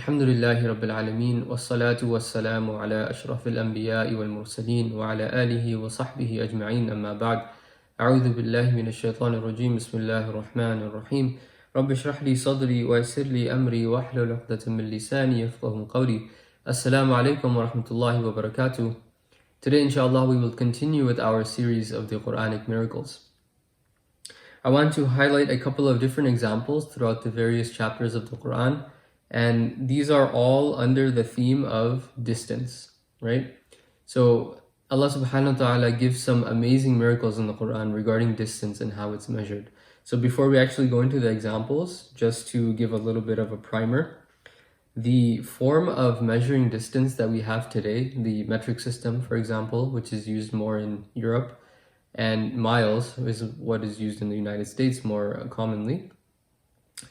الحمد لله رب العالمين والصلاة والسلام على أشرف الأنبياء والمرسلين وعلى آله وصحبه أجمعين أما بعد أعوذ بالله من الشيطان الرجيم بسم الله الرحمن الرحيم رب اشرح لي صدري ويسر لي أمري واحلل عقدة من لساني يفقهوا قولي السلام عليكم ورحمة الله وبركاته. Today inshallah we will continue with our series of the Quranic miracles. I want to highlight a couple of different examples throughout the various chapters of the Quran, and these are all under the theme of distance, right? So Allah subhanahu wa ta'ala gives some amazing miracles in the Quran regarding distance and how it's measured. So before we actually go into the examples, just to give a little bit of a primer, the form of measuring distance that we have today, the metric system, for example, which is used more in Europe, and miles is what is used in the United States more commonly.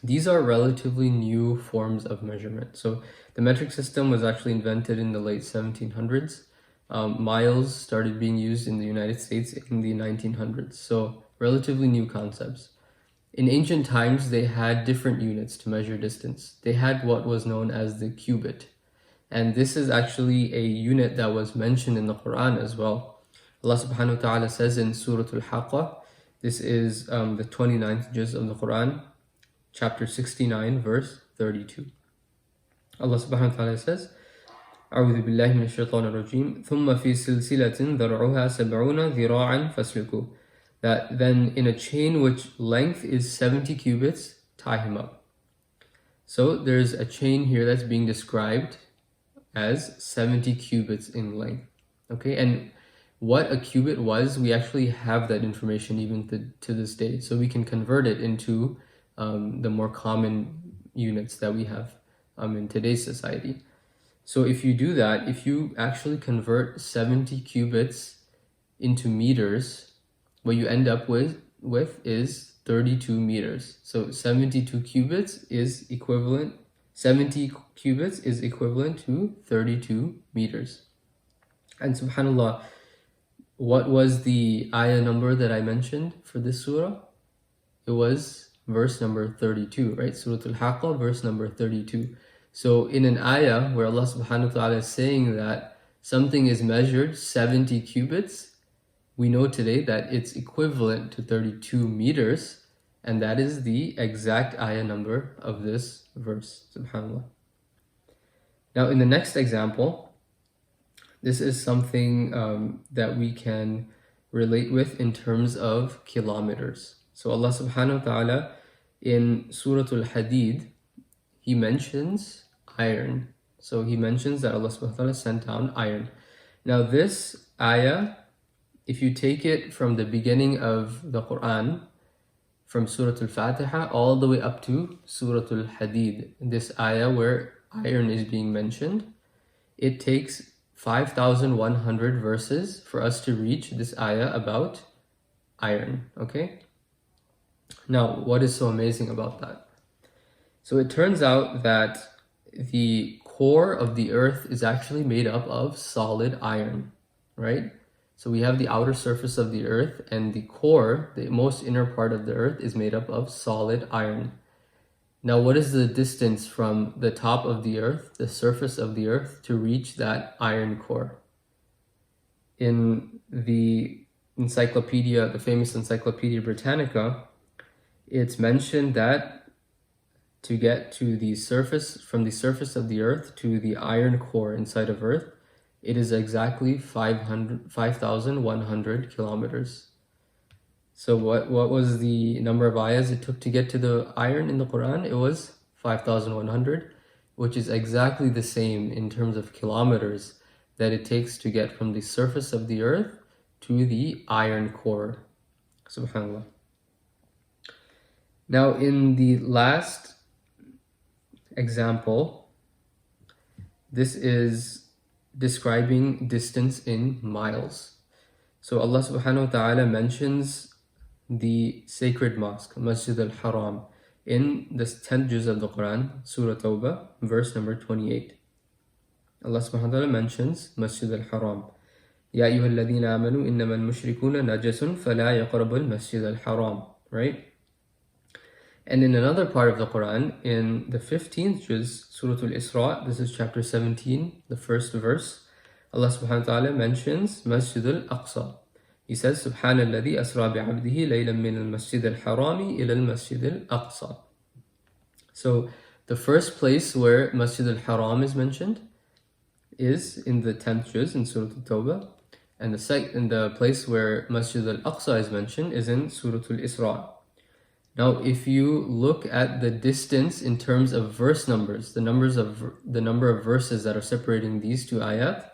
These are relatively new forms of measurement. So the metric system was actually invented in the late 1700s. Miles started being used in the United States in the 1900s. So relatively new concepts. In ancient times, they had different units to measure distance. They had what was known as the cubit. And this is actually a unit that was mentioned in the Quran as well. Allah subhanahu wa ta'ala says in Surah Al-Haqqa, this is the 29th juz of the Quran, chapter 69, verse 32. Allah subhanahu wa ta'ala says, أعوذ بالله من الشيطان الرجيم ثم في سلسلة ذرعها 70 ذراعا فاسلكوه. That then in a chain which length is 70 cubits, tie him up. So there's a chain here that's being described as 70 cubits in length. Okay, and what a cubit was, we actually have that information even to this day. So we can convert it into the more common units that we have in today's society. So if you do that, if you actually convert 70 cubits into meters, what you end up with is 32 meters. So 72 cubits is equivalent, 70 cubits is equivalent to 32 meters. And subhanAllah, what was the ayah number that I mentioned for this surah? It was verse number 32, right? Surah Al-Haqqa, verse number 32. So in an ayah where Allah subhanahu wa ta'ala is saying that something is measured 70 cubits, we know today that it's equivalent to 32 meters, and that is the exact ayah number of this verse, subhanAllah. Now in the next example, this is something that we can relate with in terms of kilometers. So Allah subhanahu wa ta'ala in Surah Al-Hadid, He mentions iron. So He mentions that Allah subhanahu wa ta'ala sent down iron. Now this ayah, if you take it from the beginning of the Quran, from Surah Al-Fatiha all the way up to Surah Al-Hadid, this ayah where iron is being mentioned, it takes 5,100 verses for us to reach this ayah about iron, okay? Now, what is so amazing about that? So it turns out that the core of the earth is actually made up of solid iron, right? So we have the outer surface of the earth, and the core, the most inner part of the earth, is made up of solid iron. Now, what is the distance from the top of the earth, the surface of the earth, to reach that iron core? In the encyclopedia, the famous Encyclopedia Britannica, it's mentioned that to get to the surface, from the surface of the earth to the iron core inside of earth, it is exactly 5,100 kilometers. So what was the number of ayahs it took to get to the iron in the Quran? It was 5,100, which is exactly the same in terms of kilometers that it takes to get from the surface of the earth to the iron core. SubhanAllah. Now in the last example, this is describing distance in miles. So Allah subhanahu wa ta'ala mentions the sacred mosque, Masjid al-Haram, in the 10th juz of the Quran, Surah Tawbah, verse number 28. Allah subhanahu wa ta'ala mentions Masjid al-Haram. Ya ayyuha alladhina amanu innama al-mushrikuna najasun fala yaqrabu al-masjid al-haram, right? And in another part of the Quran, in the 15th juz, Surah Al-Isra, this is chapter 17, the first verse, Allah subhanahu wa ta'ala mentions Masjid al-Aqsa. He says, Subhanalladhi asra bi'abdihi laylan min al-masjid al-harami ila al-masjid al-Aqsa. So the first place where Masjid al-Haram is mentioned is in the 10th juz in Surah Al-Tawbah. And the place where Masjid al-Aqsa is mentioned is in Surah Al-Isra. Now, if you look at the distance in terms of verse numbers, the number of verses that are separating these two ayat,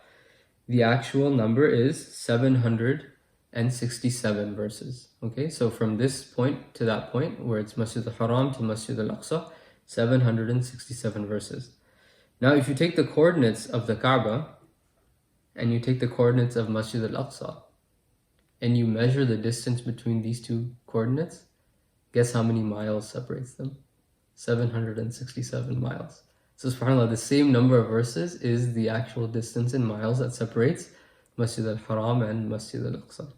the actual number is 767 verses. Okay, so from this point to that point, where it's Masjid al-Haram to Masjid al-Aqsa, 767 verses. Now, if you take the coordinates of the Kaaba and you take the coordinates of Masjid al-Aqsa and you measure the distance between these two coordinates, guess how many miles separates them? 767 miles. So subhanAllah, the same number of verses is the actual distance in miles that separates Masjid al-Haram and Masjid al-Aqsa.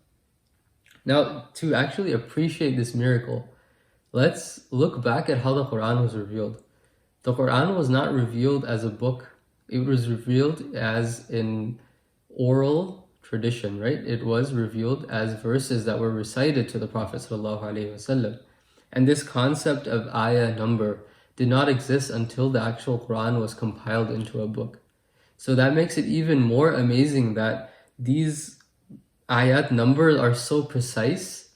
Now, to actually appreciate this miracle, let's look back at how the Quran was revealed. The Quran was not revealed as a book. It was revealed as an oral tradition, right? It was revealed as verses that were recited to the Prophet ﷺ. And this concept of ayah number did not exist until the actual Quran was compiled into a book. So that makes it even more amazing that these ayat numbers are so precise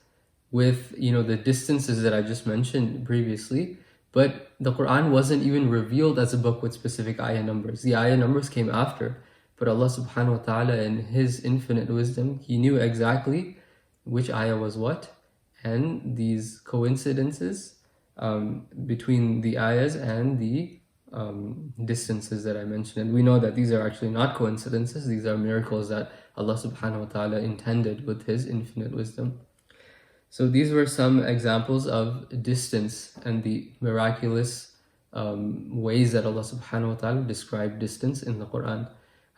with, the distances that I just mentioned previously. But the Quran wasn't even revealed as a book with specific ayah numbers. The ayah numbers came after. But Allah subhanahu wa ta'ala, in His infinite wisdom, He knew exactly which ayah was what. And these coincidences between the ayahs and the distances that I mentioned. And we know that these are actually not coincidences. These are miracles that Allah subhanahu wa ta'ala intended with His infinite wisdom. So these were some examples of distance and the miraculous ways that Allah subhanahu wa ta'ala described distance in the Quran.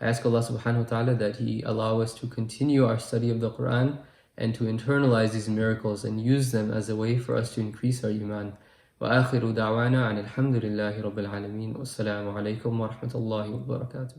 I ask Allah subhanahu wa ta'ala that He allow us to continue our study of the Quran and to internalize these miracles and use them as a way for us to increase our iman. وآخر دعوانا عن الحمد لله رب العالمين والسلام عليكم ورحمة الله وبركاته.